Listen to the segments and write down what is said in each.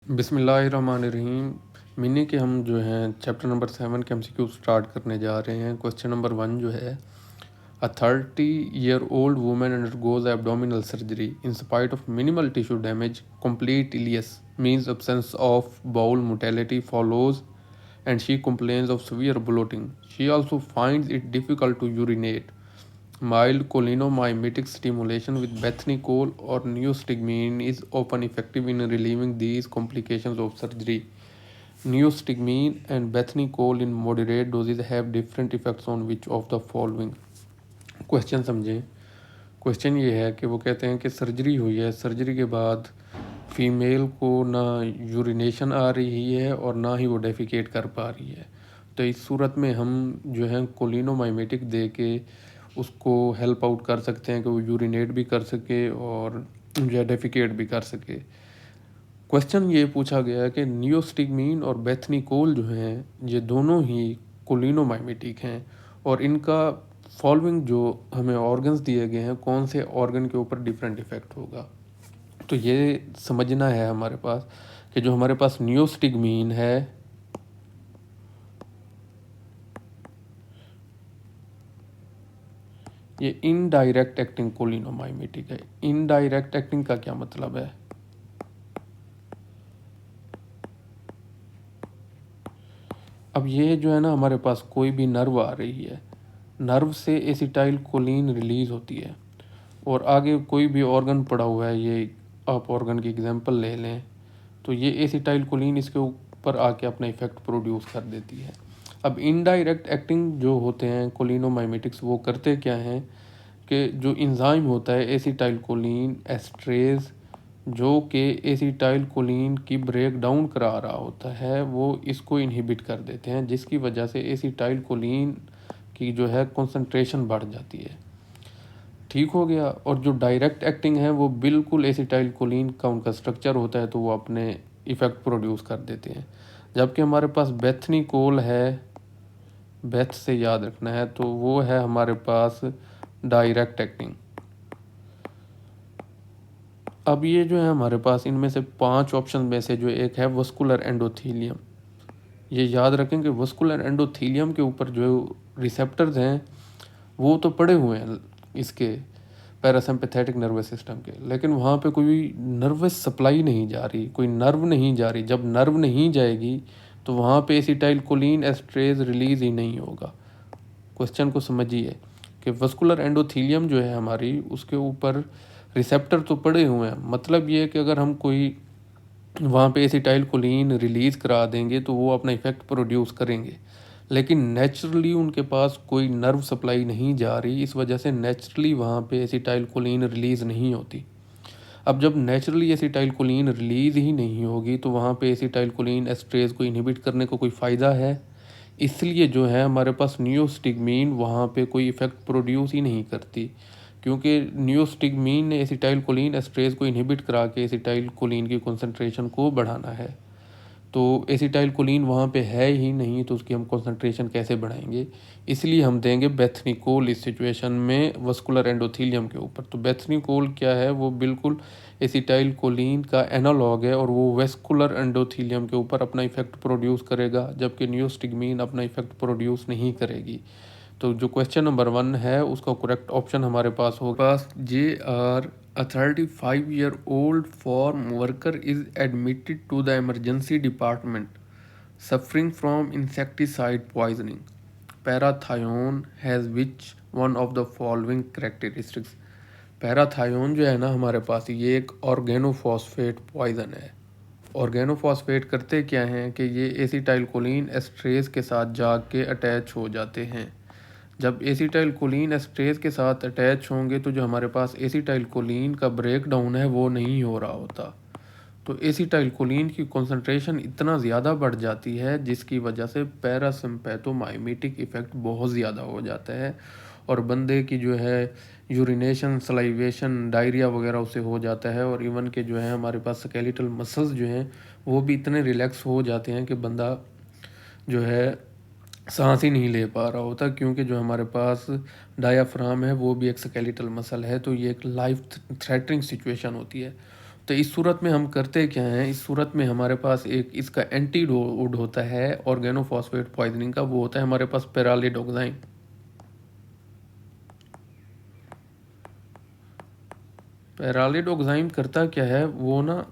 बिस्मिल्लाहिर्रहमानिर्रहीम। मीनी के हम जो हैं चैप्टर नंबर 7 के एमसीक्यू स्टार्ट करने जा रहे हैं। क्वेश्चन नंबर 1 जो है, अ 30-year-old woman undergoes abdominal surgery in spite of minimal tissue damage. Complete ileus means absence of bowel motility follows and she complains of severe bloating. She also finds it difficult to urinate. Mild cholinomymetic stimulation with Bethnicol or neostigmine is often effective in relieving these complications of surgery. Neostigmine and Bethnicol in moderate doses have different effects on which of the following? Question समझें। Question ये है कि वो कहते हैं कि surgery हुई है, सर्जरी के बाद फीमेल को ना यूरिनेशन आ रही है और ना ही वो डेफिकेट कर पा रही है। तो इस सूरत में हम जो है कोलिनोमाइमेटिक दे के उसको हेल्प आउट कर सकते हैं कि वो यूरिनेट भी कर सके और जो है डेफिकेट भी कर सके। क्वेश्चन ये पूछा गया है कि नियोस्टिग्मीन और बेथनिकोल जो हैं ये दोनों ही कोलिनोमाइमेटिक हैं और इनका फॉलोइंग जो हमें ऑर्गन्स दिए गए हैं कौन से ऑर्गन के ऊपर डिफरेंट इफेक्ट होगा। तो ये समझना है हमारे पास कि जो हमारे पास नियोस्टिग्मीन है ये इनडायरेक्ट एक्टिंग कोलिनोमाइमेटिक है। इनडायरेक्ट एक्टिंग का क्या मतलब है? अब ये जो है ना हमारे पास कोई भी नर्व आ रही है, नर्व से एसिटाइल कोलिन रिलीज होती है और आगे कोई भी ऑर्गन पड़ा हुआ है, ये आप ऑर्गन की एग्जांपल ले लें, तो ये एसिटाइल कोलिन इसके ऊपर आके अपना इफेक्ट प्रोड्यूस कर देती है। अब इनडायरेक्ट एक्टिंग जो होते हैं कोलिनोमाइमेटिक्स वो करते क्या हैं कि जो इंजाइम होता है एसिटाइल कोलिन एस्ट्रेज जो कि एसिटाइल कोलिन की ब्रेक डाउन करा रहा होता है वो इसको इनहिबिट कर देते हैं, जिसकी वजह से एसिटाइल कोलिन की जो है कंसंट्रेशन बढ़ जाती है। ठीक हो गया। और जो डायरेक्ट एक्टिंग है वो बिल्कुल एसिटाइल कोलिन का उनका स्ट्रक्चर होता है तो वो अपने इफेक्ट प्रोड्यूस कर देते हैं। जबकि हमारे पास बेथनिकोल है, बेथ से याद रखना है, तो वो है हमारे पास डायरेक्ट एक्टिंग। अब ये जो है हमारे पास इनमें से 5 ऑप्शन में से जो एक है वस्कुलर एंडोथीलियम। ये याद रखें कि वस्कुलर एंडोथीलियम के ऊपर जो रिसेप्टर्स हैं वो तो पड़े हुए हैं इसके पैरासिम्पैथेटिक नर्वस सिस्टम के, लेकिन वहाँ पे कोई नर्वस सप्लाई नहीं जा रही, कोई नर्व नहीं जा रही। जब नर्व नहीं जाएगी तो वहाँ पे एसिटाइल कोलिन एस्ट्रेज रिलीज ही नहीं होगा। क्वेश्चन को समझिए कि वस्कुलर एंडोथीलियम जो है हमारी उसके ऊपर रिसेप्टर तो पड़े हुए हैं, मतलब ये है कि अगर हम कोई वहाँ पे एसिटाइल कोलिन रिलीज़ करा देंगे तो वो अपना इफेक्ट प्रोड्यूस करेंगे, लेकिन नेचुरली उनके पास कोई नर्व सप्लाई नहीं जा रही, इस वजह से नेचुरली वहाँ पे एसिटाइल कोलिन रिलीज़ नहीं होती। अब जब नेचुरली एसिटाइल कोलिन रिलीज़ ही नहीं होगी तो वहाँ पे एसिटाइल कोलिन एस्ट्रेज को इनहिबिट करने को कोई फ़ायदा है? इसलिए जो है हमारे पास नियोस्टिग्मीन वहाँ पे कोई इफेक्ट प्रोड्यूस ही नहीं करती, क्योंकि नियोस्टिग्मीन ने एसिटाइल कोलिन एस्ट्रेज को इनहिबिट करा के एसिटाइल कोलिन की कंसंट्रेशन को बढ़ाना है। तो एसिटाइल कोलिन वहाँ पे है ही नहीं तो उसकी हम कंसंट्रेशन कैसे बढ़ाएंगे? इसलिए हम देंगे बेथनिकोल इस सिचुएशन में वस्कुलर एंडोथीलियम के ऊपर। तो बेथनिकोल क्या है, वो बिल्कुल एसिटाइल कोलिन का एनालॉग है और वो वेस्कुलर एंडोथीलियम के ऊपर अपना इफेक्ट प्रोड्यूस करेगा, जबकि नियोस्टिग्मीन अपना इफेक्ट प्रोड्यूस नहीं करेगी। तो जो क्वेश्चन नंबर 1 है उसका करेक्ट ऑप्शन हमारे पास होगा जे are A 35-year-old farm worker is admitted to the emergency department suffering from insecticide poisoning. Parathion has which one of the following characteristics? पैराथायोन जो है ना हमारे पास ये एक ऑर्गेनोफॉस्फेट पॉइजन है। ऑर्गेनोफॉस्फेट करते क्या हैं कि ये एसिटाइल कोलिन एस्ट्रेज के साथ जाग के अटैच हो जाते हैं। जब एसिटाइल कोलिन एस्ट्रेज के साथ अटैच होंगे तो जो हमारे पास एसिटाइल कोलिन का ब्रेक डाउन है वो नहीं हो रहा होता, तो एसिटाइल कोलिन की कंसंट्रेशन इतना ज़्यादा बढ़ जाती है जिसकी वजह से पैरासिम्पैथोमाइमेटिक इफ़ेक्ट बहुत ज़्यादा हो जाता है और बंदे की जो है यूरिनेशन, सलाइवेशन, डायरिया वगैरह उससे हो जाता है। और इवन के जो है हमारे पास स्केलेटल मसल्स जो हैं वो भी इतने रिलैक्स हो जाते हैं कि बंदा जो है सांस ही नहीं ले पा रहा होता, क्योंकि जो हमारे पास डायाफ्राम है वो भी एक स्केलेटल मसल है, तो ये एक लाइफ थ्रेटनिंग सिचुएशन होती है। तो इस सूरत में हम करते क्या हैं, इस सूरत में हमारे पास एक इसका एंटीडोट होता है ऑर्गेनोफॉस्फेट पॉइजनिंग का, वो होता है हमारे पास पेरालिडोक्साइन। पेरालिडोक्साइन करता क्या है, वो ना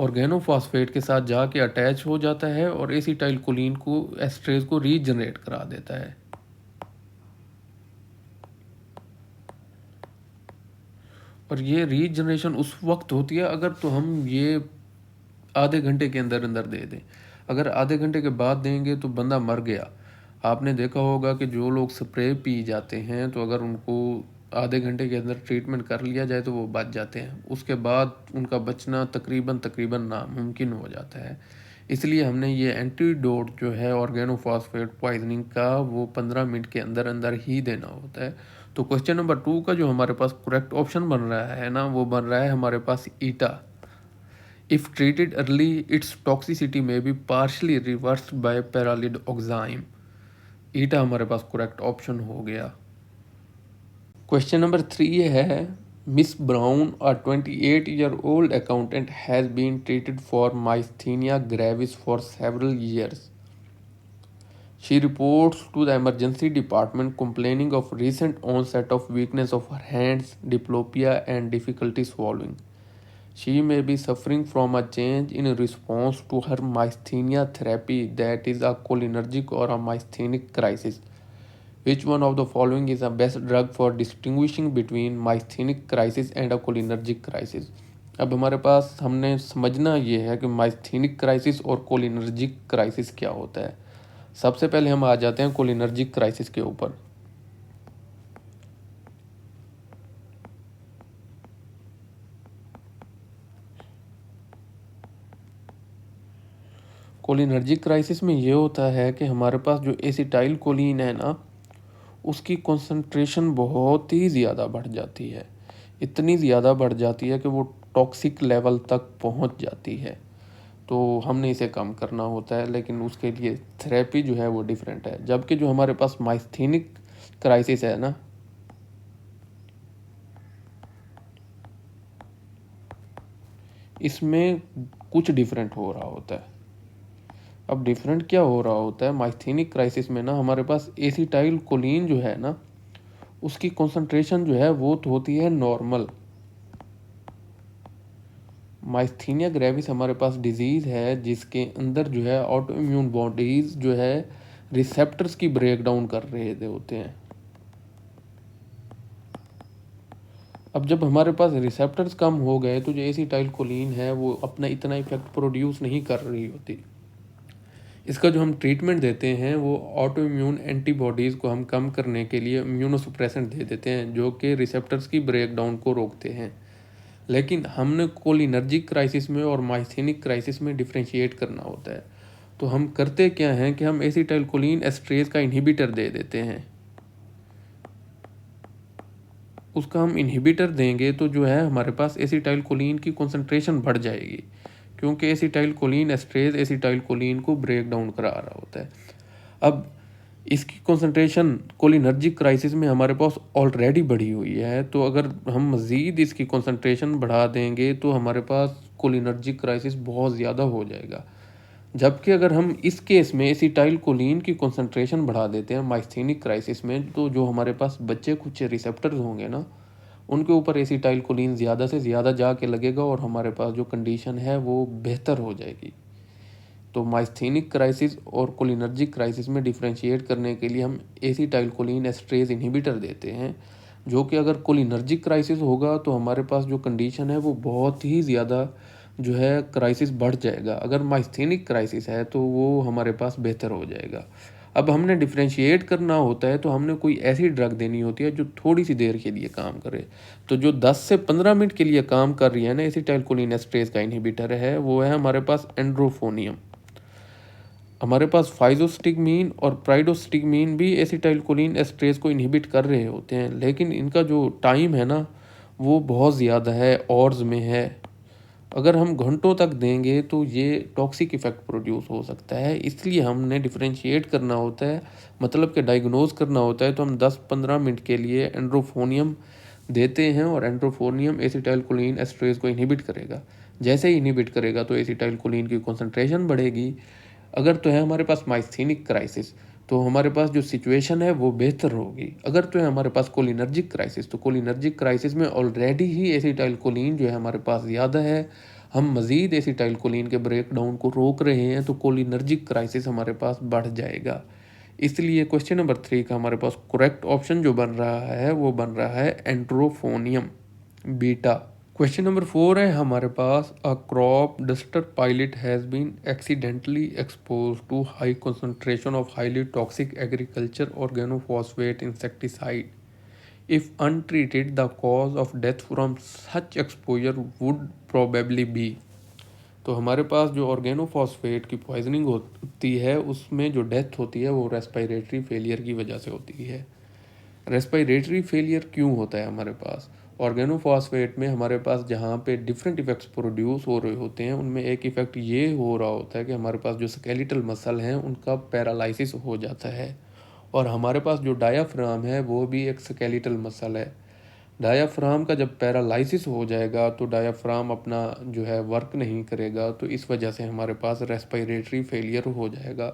ऑर्गेनोफॉस्फेट के साथ जाके अटैच हो जाता है और एसिटाइलकोलिन को एस्ट्रेज को रीजनरेट करा देता है। और ये रीजनरेशन उस वक्त होती है अगर तो हम ये आधे घंटे के अंदर अंदर दे दें। अगर आधे घंटे के बाद देंगे तो बंदा मर गया। आपने देखा होगा कि जो लोग स्प्रे पी जाते हैं तो अगर उनको आधे घंटे के अंदर ट्रीटमेंट कर लिया जाए तो वो बच जाते हैं, उसके बाद उनका बचना तकरीबन तकरीबन नामुमकिन हो जाता है। इसलिए हमने ये एंटीडोट जो है ऑर्गेनोफॉस्फेट पॉइजनिंग का वो 15 मिनट के अंदर अंदर ही देना होता है। तो क्वेश्चन नंबर 2 का जो हमारे पास करेक्ट ऑप्शन बन रहा है ना, वो बन रहा है हमारे पास ईटा। If treated early, its toxicity may be partially reversed by paralidoxime। ईटा हमारे पास करेक्ट ऑप्शन हो गया। क्वेश्चन नंबर 3 है, miss brown a 28-year-old accountant has been treated for myasthenia gravis for several years. She reports to the emergency department complaining of recent onset of weakness of her hands, diplopia and difficulty swallowing. She may be suffering from a change in response to her myasthenia therapy, that is a cholinergic or a myasthenic crisis. Which one of the following is the best drug for distinguishing between myasthenic crisis and a cholinergic crisis? अब हमारे पास हमने समझना ये है कि माइस्थेनिक crisis और cholinergic crisis क्या होता है। सबसे पहले हम आ जाते हैं कोलिनर्जिक क्राइसिस के ऊपर। कोलिनर्जिक क्राइसिस में ये होता है कि हमारे पास जो एसिटाइल कोलिन है ना, उसकी कंसंट्रेशन बहुत ही ज़्यादा बढ़ जाती है। इतनी ज़्यादा बढ़ जाती है कि वो टॉक्सिक लेवल तक पहुंच जाती है। तो हमने इसे कम करना होता है, लेकिन उसके लिए थेरेपी जो है वो डिफरेंट है। जबकि जो हमारे पास माइस्थेनिक क्राइसिस है ना, इसमें कुछ डिफरेंट हो रहा होता है। अब डिफरेंट क्या हो रहा होता है, माइस्थेनिक क्राइसिस में ना हमारे पास एसिटाइल कोलिन जो है ना, उसकी कंसंट्रेशन जो है वो तो होती है नॉर्मल। माइस्थीनिया ग्रेविस हमारे पास डिजीज़ है जिसके अंदर जो है ऑटो इम्यून बॉडीज़ जो है रिसेप्टर्स की ब्रेक डाउन कर रहे होते हैं। अब जब हमारे पास रिसेप्टर्स कम हो गए तो जो एसिटाइल कोलिन है वो अपना इतना इफेक्ट प्रोड्यूस नहीं कर रही होती। इसका जो हम ट्रीटमेंट देते हैं वो ऑटो इम्यून एंटीबॉडीज़ को हम कम करने के लिए इम्यूनोसुप्रेसेंट दे देते हैं जो कि रिसेप्टर्स की ब्रेक डाउन को रोकते हैं। लेकिन हमने कोलिनर्जिक क्राइसिस में और माइस्थेनिक क्राइसिस में डिफ्रेंशिएट करना होता है। तो हम करते क्या हैं कि हम एसिटाइलकोलिन एस्ट्रेज का इनहिबिटर दे देते हैं। उसका हम इनहिबिटर देंगे तो जो है हमारे पास एसिटाइलकोलिन की कंसंट्रेशन बढ़ जाएगी, क्योंकि एसिटाइलकोलिन एस्ट्रेज एसिटाइलकोलिन को ब्रेक डाउन करा रहा होता है। अब इसकी कंसंट्रेशन कोलिनर्जिक क्राइसिस में हमारे पास ऑलरेडी बढ़ी हुई है, तो अगर हम मज़ीद इसकी कंसंट्रेशन बढ़ा देंगे तो हमारे पास कोलिनर्जिक क्राइसिस बहुत ज़्यादा हो जाएगा। जबकि अगर हम इस केस में एसिटाइलकोलिन की कंसंट्रेशन बढ़ा देते हैं माइस्थेनिक क्राइसिस में, तो जो हमारे पास बच्चे कुछ रिसेप्टर्स होंगे ना, उनके ऊपर एसिटाइलकोलिन ज़्यादा से ज़्यादा जाके लगेगा और हमारे पास जो कंडीशन है वो बेहतर हो जाएगी। तो माइस्थेनिक क्राइसिस और कोलिनर्जिक क्राइसिस में डिफ्रेंशिएट करने के लिए हम एसिटाइलकोलिन एस्ट्रेज इनहिबिटर देते हैं, जो कि अगर कोलिनर्जिक क्राइसिस होगा तो हमारे पास जो कंडीशन है वो बहुत ही ज़्यादा जो है क्राइसिस बढ़ जाएगा। अगर माइस्थेनिक क्राइसिस है तो वो हमारे पास बेहतर हो जाएगा। अब हमने डिफ्रेंशिएट करना होता है तो हमने कोई ऐसी ड्रग देनी होती है जो थोड़ी सी देर के लिए काम करे। तो जो 10 से 15 मिनट के लिए काम कर रही है ना एसिटाइलकोलिन एस्ट्रेज का इनहिबिटर है, वो है हमारे पास एंड्रोफोनियम। हमारे पास फाइजोस्टिगमीन और प्राइडोस्टिगमीन भी एसिटाइलकोलिन एस्ट्रेज को इनहिबिट कर रहे होते हैं, लेकिन इनका जो टाइम है ना वो बहुत ज़्यादा है, ऑर्स में है। अगर हम घंटों तक देंगे तो ये टॉक्सिक इफेक्ट प्रोड्यूस हो सकता है। इसलिए हमने डिफरेंशिएट करना होता है, मतलब कि डायग्नोज करना होता है। तो हम 10-15 मिनट के लिए एंड्रोफोनियम देते हैं और एंट्रोफोनियम एसिटाइलकोलिन एस्ट्रेज को इनहिबिट करेगा। जैसे ही इनहिबिट करेगा तो एसिटाइलकोलिन की कॉन्सेंट्रेशन बढ़ेगी। अगर तो है हमारे पास माइस्थेनिक क्राइसिस तो हमारे पास जो सिचुएशन है वो बेहतर होगी। अगर तो है हमारे पास कोलिनर्जिक क्राइसिस तो कोलिनर्जिक क्राइसिस में ऑलरेडी ही एसिटाइलकोलिन जो है हमारे पास ज़्यादा है, हम मज़ीद एसिटाइलकोलिन के ब्रेक डाउन को रोक रहे हैं तो कोलिनर्जिक क्राइसिस हमारे पास बढ़ जाएगा। इसलिए क्वेश्चन नंबर 3 का हमारे पास करेक्ट ऑप्शन जो बन रहा है वो बन रहा है एंट्रोफोनियम बीटा। क्वेश्चन नंबर 4 है हमारे पास, a crop duster pilot has been accidentally expose to high concentration of highly toxic agriculture organophosphate insecticide. If untreated the cause of death from such exposure would probably be. तो हमारे पास जो organophosphate की poisoning होती है उसमें जो death होती है वो रेस्पिरेटरी फेलियर की वजह से होती है। रेस्पिरेटरी फेलियर क्यों होता है हमारे पास? ऑर्गेनोफॉस्फेट में हमारे पास जहाँ पे डिफरेंट इफेक्ट्स प्रोड्यूस हो रहे होते हैं उनमें एक इफेक्ट ये हो रहा होता है कि हमारे पास जो स्केलेटल मसल हैं उनका पैरालिसिस हो जाता है। और हमारे पास जो डायाफ्राम है वो भी एक स्केलेटल मसल है। डायाफ्राम का जब पैरालिसिस हो जाएगा तो डायाफ्राम अपना जो है वर्क नहीं करेगा, तो इस वजह से हमारे पास रेस्पिरेटरी फेलियर हो जाएगा।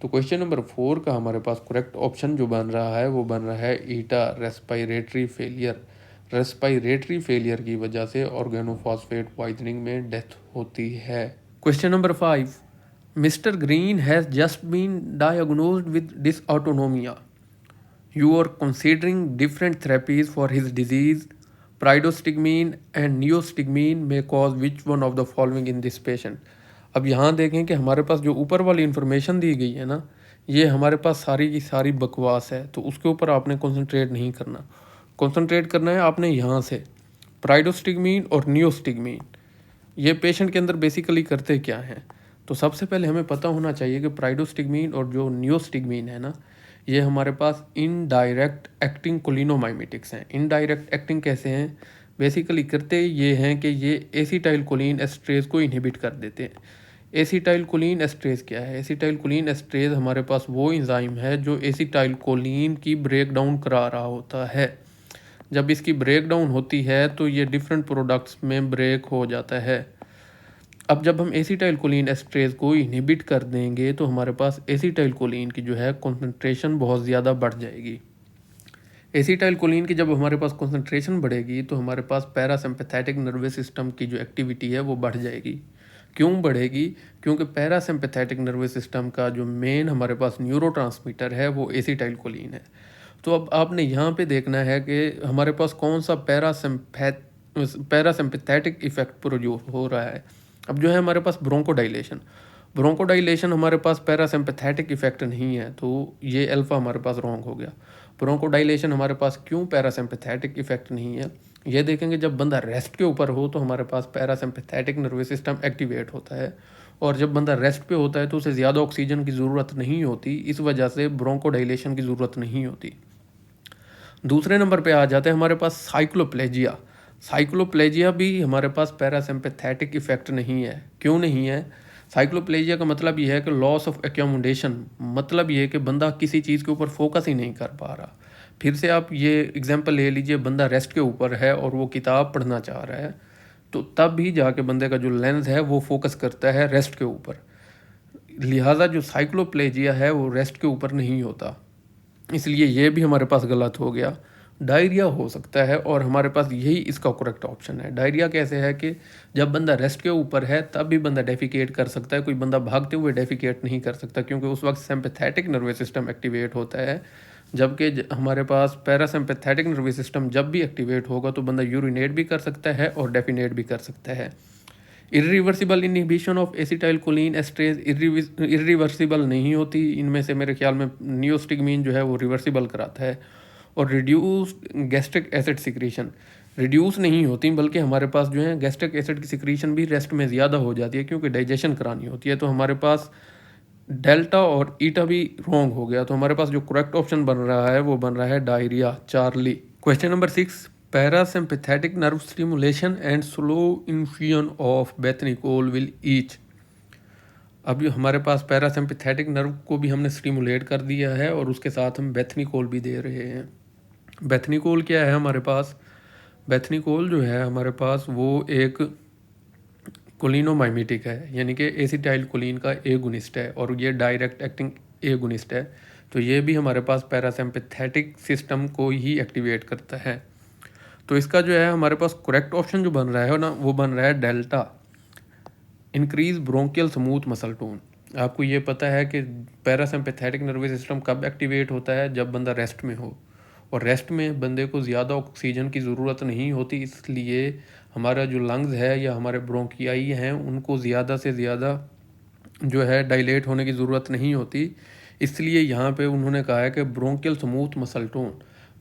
तो क्वेश्चन नंबर 4 का हमारे पास करेक्ट ऑप्शन जो बन रहा है वो बन रहा है ईटा, रेस्पिरेटरी फेलियर। रेस्पिरेटरी फेलियर की वजह से ऑर्गेनोफॉस्फेट पॉइजनिंग में डेथ होती है। Question number 5, mister Green has just been diagnosed with dysautonomia. You are considering different therapies for his disease. Pridostigmine and neostigmine may cause which one of the following in this patient? अब यहाँ देखें कि हमारे पास जो ऊपर वाली information दी गई है ना, ये हमारे पास सारी की सारी बकवास है, तो उसके ऊपर आपने कंसंट्रेट नहीं करना। कंसंट्रेट करना है आपने यहाँ से प्राइडोस्टिग्मीन और नियोस्टिग्मीन। ये पेशेंट के अंदर बेसिकली करते क्या हैं? तो सबसे पहले हमें पता होना चाहिए कि प्राइडोस्टिग्मीन और जो नियोस्टिग्मीन है ना, ये हमारे पास इनडायरेक्ट एक्टिंग कोलिनोमाइमेटिक्स हैं। इनडायरेक्ट एक्टिंग कैसे हैं? बेसिकली करते ये हैं कि ये एसिटाइलकोलिन एस्ट्रेज को इनहिबिट कर देते हैं। एसिटाइलकोलिन एस्ट्रेज क्या है? एसिटाइलकोलिन एस्ट्रेज हमारे पास वो एंजाइम है जो एसिटाइलकोलिन की ब्रेक डाउन करा रहा होता है। जब इसकी ब्रेक डाउन होती है तो ये डिफरेंट प्रोडक्ट्स में ब्रेक हो जाता है। अब जब हम एसिटाइलकोलिन एस्ट्रेज को इनहिबिट कर देंगे तो हमारे पास एसिटाइलकोलिन की जो है कॉन्सेंट्रेशन बहुत ज़्यादा बढ़ जाएगी। एसिटाइलकोलिन की जब हमारे पास कॉन्सेंट्रेशन बढ़ेगी तो हमारे पास पैरासिम्पैथेटिक नर्वस सिस्टम की जो एक्टिविटी है वो बढ़ जाएगी। क्यों बढ़ेगी? क्योंकि पैरासिम्पैथेटिक नर्वस सिस्टम का जो मेन हमारे पास न्यूरोट्रांसमीटर है वो एसिटाइलकोलिन है। तो अब आपने यहाँ पे देखना है कि हमारे पास कौन सा पैरासिम्पैथेटिक इफेक्ट प्रोड्यूस हो रहा है। अब जो है हमारे पास ब्रोंकोडाइलेशन हमारे पास पैरासिम्पैथेटिक इफेक्ट नहीं है, तो ये अल्फा हमारे पास रॉन्ग हो गया। ब्रोंकोडाइलेशन हमारे पास क्यों पैरासिम्पैथेटिक इफेक्ट नहीं है? ये देखेंगे जब बंदा रेस्ट के ऊपर हो तो हमारे पास पैरासिम्पैथेटिक नर्वस सिस्टम एक्टिवेट होता है, और जब बंदा रेस्ट पे होता है तो उसे ज़्यादा ऑक्सीजन की ज़रूरत नहीं होती, इस वजह से ब्रोंकोडाइलेशन की ज़रूरत नहीं होती। दूसरे नंबर पे आ जाते हैं हमारे पास साइक्लोप्लेजिया। साइक्लोप्लेजिया भी हमारे पास पैरासिम्पैथेटिक इफेक्ट नहीं है। क्यों नहीं है? साइक्लोप्लेजिया का मतलब ये है कि लॉस ऑफ एक्योमोडेशन, मतलब ये है कि बंदा किसी चीज़ के ऊपर फोकस ही नहीं कर पा रहा। फिर से आप ये एग्जांपल ले लीजिए, बंदा रेस्ट के ऊपर है और वो किताब पढ़ना चाह रहा है, तो तब भी जाके बंदे का जो लेंस है वो फोकस करता है रेस्ट के ऊपर। लिहाजा जो साइक्लोप्लेजिया है वो रेस्ट के ऊपर नहीं होता, इसलिए ये भी हमारे पास गलत हो गया। डायरिया हो सकता है और हमारे पास यही इसका करेक्ट ऑप्शन है। डायरिया कैसे है कि जब बंदा रेस्ट के ऊपर है तब भी बंदा डेफिकेट कर सकता है, कोई बंदा भागते हुए डेफिकेट नहीं कर सकता, क्योंकि उस वक्त सिंपैथेटिक नर्वस सिस्टम एक्टिवेट होता है। जबकि हमारे पास पैरासिम्पैथेटिक नर्वस सिस्टम जब भी एक्टिवेट होगा तो बंदा यूरिनेट भी कर सकता है और डेफिनेट भी कर सकता है। Irreversible inhibition of acetylcholine esterase irreversible नहीं होती। इनमें से मेरे ख्याल में नियोस्टिग्मीन जो है वो रिवर्सिबल कराता है। और reduced gastric acid secretion reduce नहीं होती, बल्कि हमारे पास जो है गैस्ट्रिक एसिड की सिक्रीशन भी रेस्ट में ज़्यादा हो जाती है, क्योंकि डाइजेशन करानी होती है। तो हमारे पास डेल्टा और ईटा भी रॉन्ग हो गया। तो हमारे पास जो करेक्ट ऑप्शन बन रहा है वो बन रहा है diarrhoea, Charlie. Question number 6, parasympathetic nerve stimulation and slow infusion of bethanechol will each. अब हमारे पास पैरासिम्पैथेटिक नर्व को भी हमने स्टिमुलेट कर दिया है और उसके साथ हम बेथनिकोल भी दे रहे हैं। बेथनिकोल क्या है हमारे पास? बेथनिकोल जो है हमारे पास वो एक कोलिनोमाइमेटिक है, यानी कि एसिटाइल कोलिन का एगोनिस्ट है और ये डायरेक्ट एक्टिंग एगोनिस्ट है। तो ये भी हमारे पास पैरासिम्पैथेटिक सिस्टम को ही एक्टिवेट करता है। तो इसका जो है हमारे पास करेक्ट ऑप्शन जो बन रहा है ना, वो बन रहा है delta, increase bronchial smooth muscle tone. आपको ये पता है कि पैरासिम्पैथेटिक नर्वस सिस्टम कब एक्टिवेट होता है? जब बंदा रेस्ट में हो, और रेस्ट में बंदे को ज़्यादा ऑक्सीजन की ज़रूरत नहीं होती, इसलिए हमारा जो लंग्स है या हमारे ब्रोंकियाई हैं उनको ज़्यादा से ज़्यादा जो है डायलेट होने की ज़रूरत नहीं होती। इसलिए यहाँ पे उन्होंने कहा है कि bronchial smooth muscle tone,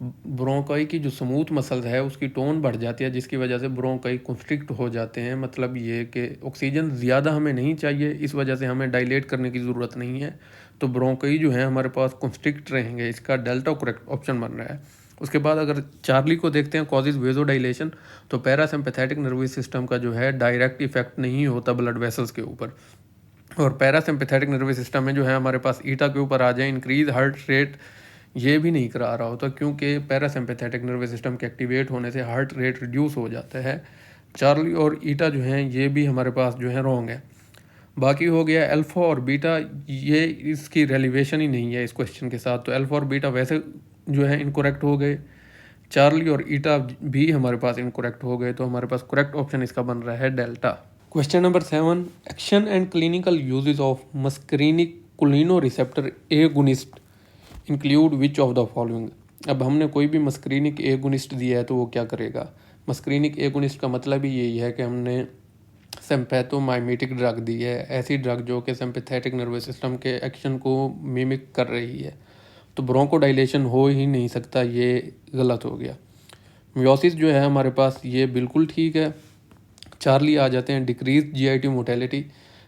bronchi की जो स्मूथ मसल्स है उसकी टोन बढ़ जाती है, जिसकी वजह से ब्रोंकाई कंस्ट्रिक्ट हो जाते हैं। मतलब ये कि ऑक्सीजन ज़्यादा हमें नहीं चाहिए, इस वजह से हमें डायलेट करने की ज़रूरत नहीं है, तो ब्रोंकाई जो है हमारे पास कंस्ट्रिक्ट रहेंगे। इसका डेल्टा करेक्ट ऑप्शन बन रहा है। उसके बाद अगर चार्ली को देखते हैं, कॉजेज वेजोडाइलेशन, तो पैरासिम्पैथेटिक नर्वस सिस्टम का जो है डायरेक्ट इफेक्ट नहीं होता ब्लड वेसल्स के ऊपर, और पैरासिम्पैथेटिक नर्वस सिस्टम में जो है हमारे पास ईटा के ऊपर आ जाए इंक्रीज हार्ट रेट, ये भी नहीं करा रहा होता, क्योंकि पैरासिम्पैथेटिक नर्वस सिस्टम के एक्टिवेट होने से हार्ट रेट रिड्यूस हो जाता है। चार्ली और ईटा जो हैं ये भी हमारे पास जो है रॉन्ग है। बाकी हो गया अल्फ़ा और बीटा, ये इसकी रेलिवेशन ही नहीं है इस क्वेश्चन के साथ, तो अल्फ़ा और बीटा वैसे जो है इनकोरेक्ट हो गए। चार्ली और ईटा भी हमारे पास इनकोरेक्ट हो गए, तो हमारे पास करेक्ट ऑप्शन इसका बन रहा है delta. Question number 7, action and clinical uses of muscarinic cholino receptor agonist include which of the following. अब हमने कोई भी मस्करीनिक एगोनिस्ट दिया है तो वो क्या करेगा? मस्करीनिक एगोनिस्ट का मतलब ही यही है कि हमने सिम्पैथोमाइमेटिक ड्रग दी है, ऐसी ड्रग जो कि सिम्पैथेटिक नर्वस सिस्टम के एक्शन को मिमिक कर रही है, तो ब्रोंकोडाइलेशन हो ही नहीं सकता, ये गलत हो गया। मियोसिस जो है हमारे पास ये बिल्कुल ठीक है। चार्ली आ जाते हैं, डिक्रीज जीआईटी मोटेलिटी।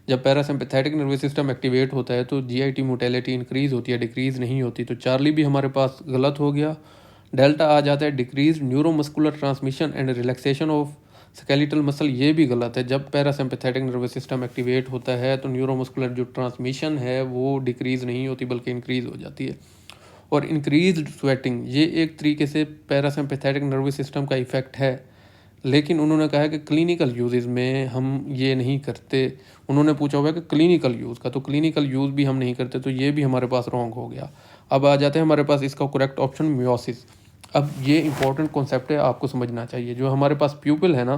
जब पैरासिम्पैथेटिक नर्वस सिस्टम एक्टिवेट होता है तो जीआईटी मोटेलिटी इंक्रीज होती है, डिक्रीज नहीं होती, तो चार्ली भी हमारे पास गलत हो गया। डेल्टा आ जाता है, decrease neuromuscular transmission and relaxation of skeletal muscle, ये भी गलत है। जब पैरासिम्पैथेटिक नर्वस सिस्टम एक्टिवेट होता है तो न्यूरोमस्कुलर जो ट्रांसमिशन है वो डिक्रीज नहीं होती बल्कि इंक्रीज हो जाती है। और इंक्रीज स्वेटिंग, ये एक तरीके से पैरासिम्पैथेटिक नर्वस सिस्टम का इफेक्ट है, लेकिन उन्होंने कहा है कि क्लिनिकल यूजेस में हम ये नहीं करते। उन्होंने पूछा हुआ है कि क्लिनिकल यूज़ का, तो क्लिनिकल यूज़ भी हम नहीं करते, तो ये भी हमारे पास रॉन्ग हो गया। अब आ जाते हैं हमारे पास इसका करेक्ट ऑप्शन मियोसिस। अब ये इंपॉर्टेंट कॉन्सेप्ट है, आपको समझना चाहिए। जो हमारे पास प्यूपिल है ना,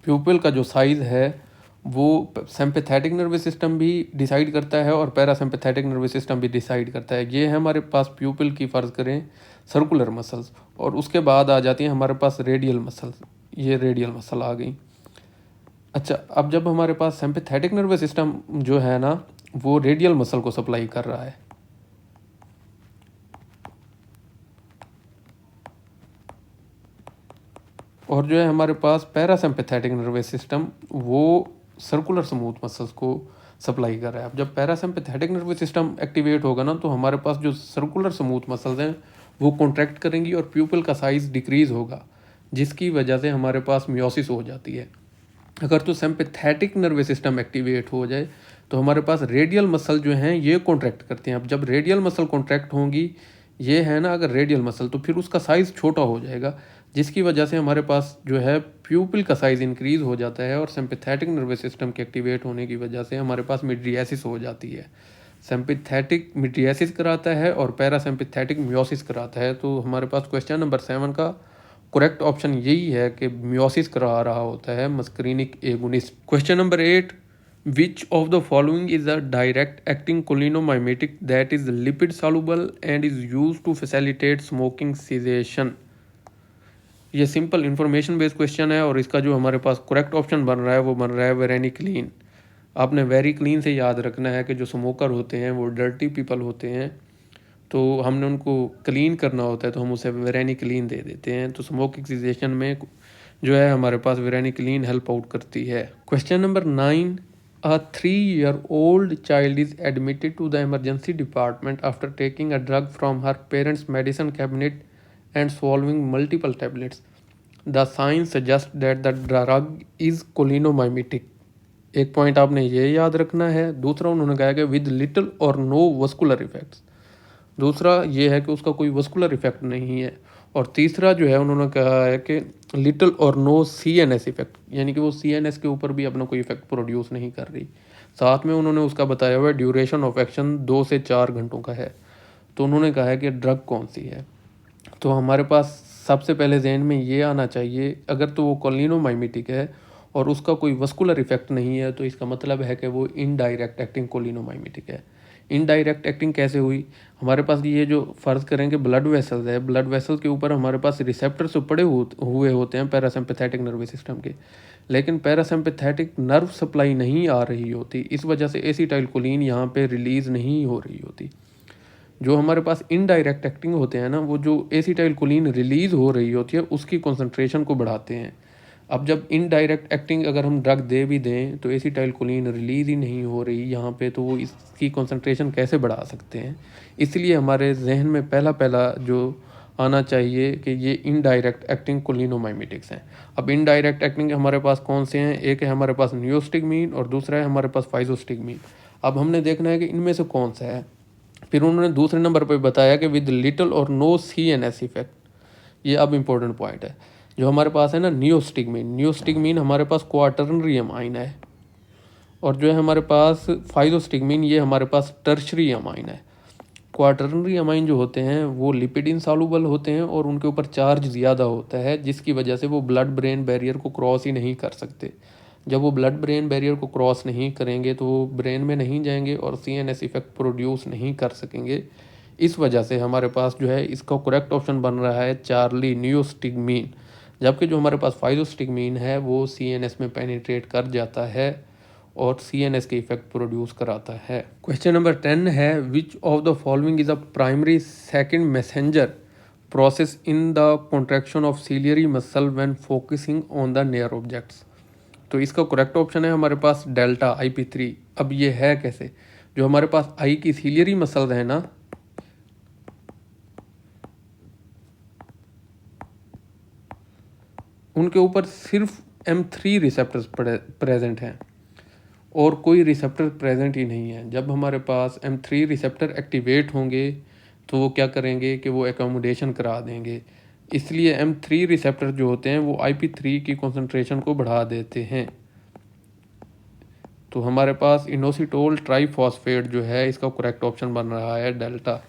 प्यूपिल का जो साइज़ है वो सिम्पैथेटिक नर्वस सिस्टम भी डिसाइड करता है और पैरासिम्पैथेटिक नर्वस सिस्टम भी डिसाइड करता है। ये है हमारे पास प्यूपिल की, फ़र्ज़ करें, सर्कुलर मसल्स, और उसके बाद आ जाती हैं हमारे पास रेडियल मसल्स। ये रेडियल मसल आ गई। अच्छा, अब जब हमारे पास सिम्पैथेटिक नर्वस सिस्टम जो है ना वो रेडियल मसल को सप्लाई कर रहा है, और जो है हमारे पास पैरासिम्पैथेटिक नर्वस सिस्टम वो सर्कुलर स्मूथ मसल्स को सप्लाई कर रहा है। अब जब पैरासिम्पैथेटिक नर्वस सिस्टम एक्टिवेट होगा ना तो हमारे पास जो सर्कुलर स्मूथ मसल्स हैं वो कॉन्ट्रैक्ट करेंगी और प्यूपिल का साइज़ डिक्रीज़ होगा, जिसकी वजह से हमारे पास मियोसिस हो जाती है। अगर तो सिम्पैथेटिक नर्वस सिस्टम एक्टिवेट हो जाए तो हमारे पास रेडियल मसल जो हैं ये कॉन्ट्रैक्ट करते हैं। अब जब रेडियल मसल कॉन्ट्रैक्ट होंगी, ये है ना अगर रेडियल मसल, तो फिर उसका साइज़ छोटा हो जाएगा, जिसकी वजह से हमारे पास जो है प्यूपिल का साइज़ इंक्रीज़ हो जाता है, और सिम्पैथेटिक नर्वस सिस्टम के एक्टिवेट होने की वजह से हमारे पास मिड्रियासिस हो जाती है। सिम्पैथेटिक मिड्रियासिस कराता है और पैरासिम्पैथेटिक मियोसिस कराता है। तो हमारे पास क्वेश्चन नंबर 7 का करेक्ट ऑप्शन यही है कि मियोसिस करा रहा होता है muscarinic agonist. Question number 8, which of the following is a direct acting cholinomimetic that is lipid soluble and is used to facilitate smoking cessation. ये सिंपल इंफॉर्मेशन बेस्ड क्वेश्चन है, और इसका जो हमारे पास करेक्ट ऑप्शन बन रहा है वो बन रहा है वेरेनिक्लीन। आपने वेरी क्लीन से याद रखना है कि जो स्मोकर होते हैं वो डर्टी पीपल होते हैं, तो हमने उनको क्लीन करना होता है तो हम उसे वेरेनिक्लीन दे देते हैं। तो स्मोकिंग सीजेशन में जो है हमारे पास वेरेनिक्लीन हेल्प आउट करती है। Question number 9, a 3-year-old child is admitted to the emergency department after taking a drug from her parents' medicine cabinet and swallowing multiple tablets. The signs suggest that the drug is कोलिनोमाइमेटिक। एक point आपने ये याद रखना है। दूसरा उन्होंने कहा कि विद लिटिल और नो वस्कुलर इफेक्ट्स। दूसरा ये है कि उसका कोई वस्कुलर इफेक्ट नहीं है। और तीसरा जो है उन्होंने कहा है कि लिटिल और नो CNS इफेक्ट, यानी कि वो CNS के ऊपर भी अपना कोई इफेक्ट प्रोड्यूस नहीं कर रही। साथ में उन्होंने उसका बताया हुआ है ड्यूरेशन ऑफ एक्शन 2 से 4 घंटों का है। तो उन्होंने कहा है कि ड्रग कौन सी है, तो हमारे पास सबसे पहले जहन में ये आना चाहिए, अगर तो वो कोलिनोमाइमेटिक है और उसका कोई वस्कुलर इफेक्ट नहीं है तो इसका मतलब है कि वो इनडायरेक्ट एक्टिंग कोलिनोमाइमेटिक है। इनडायरेक्ट एक्टिंग कैसे हुई, हमारे पास ये जो फ़र्ज़ करें कि ब्लड वेसल्स है, ब्लड वेसल्स के ऊपर हमारे पास रिसेप्टर्स तो पड़े हुए होते हैं पैरासिम्पैथेटिक नर्वस सिस्टम के, लेकिन पैरासिम्पैथेटिक नर्व सप्लाई नहीं आ रही होती, इस वजह से एसिटाइलकोलिन यहाँ पे रिलीज़ नहीं हो रही होती। जो हमारे पास इनडायरेक्ट एक्टिंग होते हैं ना, वो जो एसिटाइलकोलिन रिलीज़ हो रही होती है उसकी कॉन्सेंट्रेशन को बढ़ाते हैं। अब जब इनडायरेक्ट एक्टिंग अगर हम ड्रग दे भी दें तो एसिटाइलकोलिन रिलीज़ ही नहीं हो रही यहाँ पे, तो वो इसकी कॉन्सेंट्रेशन कैसे बढ़ा सकते हैं। इसलिए हमारे जहन में पहला पहला जो आना चाहिए कि ये इनडायरेक्ट एक्टिंग कोलिनोमाइमेटिक्स हैं। अब इनडायरेक्ट एक्टिंग हमारे पास कौन से हैं, एक है हमारे पास नियोस्टिगमीन और दूसरा है हमारे पास फाइजोस्टिगमीन। अब हमने देखना है कि इनमें से कौन सा है। फिर उन्होंने दूसरे नंबर पर बताया कि विद लिटिल और नो CNS इफेक्ट। ये अब इम्पोर्टेंट पॉइंट है। जो हमारे पास है ना नियोस्टिगमीन हमारे पास क्वाटरनरी अमाइन है, और जो है हमारे पास फाइजोस्टिगमीन ये हमारे पास टर्शरी अमाइन है। क्वाटरनरी अमाइन जो होते हैं वो लिपिड इनसॉल्युबल होते हैं और उनके ऊपर चार्ज ज़्यादा होता है, जिसकी वजह से वो ब्लड ब्रेन बैरियर को क्रॉस ही नहीं कर सकते। जब वो ब्लड ब्रेन बैरियर को क्रॉस नहीं करेंगे तो वो ब्रेन में नहीं जाएंगे और CNS इफेक्ट प्रोड्यूस नहीं कर सकेंगे। इस वजह से हमारे पास जो है इसका करेक्ट ऑप्शन बन रहा है चार्ली नियोस्टिगमीन, जबकि जो हमारे पास फाइजोस्टिगमीन है वो CNS में पेनिट्रेट कर जाता है और CNS के इफेक्ट प्रोड्यूस कराता है। क्वेश्चन नंबर 10 है विच of the following is a primary second messenger process in the contraction of ciliary muscle when focusing on the near objects. तो इसका करेक्ट ऑप्शन है हमारे पास डेल्टा IP3। अब ये है कैसे, जो हमारे पास आई की सीलियरी मसल्स है ना, उनके ऊपर सिर्फ M3 रिसेप्टर्स प्रेजेंट हैं और कोई रिसेप्टर प्रेजेंट ही नहीं है। जब हमारे पास M3 रिसेप्टर एक्टिवेट होंगे तो वो क्या करेंगे कि वो एकोमोडेशन करा देंगे, इसलिए M3 रिसेप्टर जो होते हैं वो IP3 की कॉन्सेंट्रेशन को बढ़ा देते हैं। तो हमारे पास इनोसिटोल ट्राइफॉस्फेट जो है इसका करेक्ट ऑप्शन बन रहा है डेल्टा।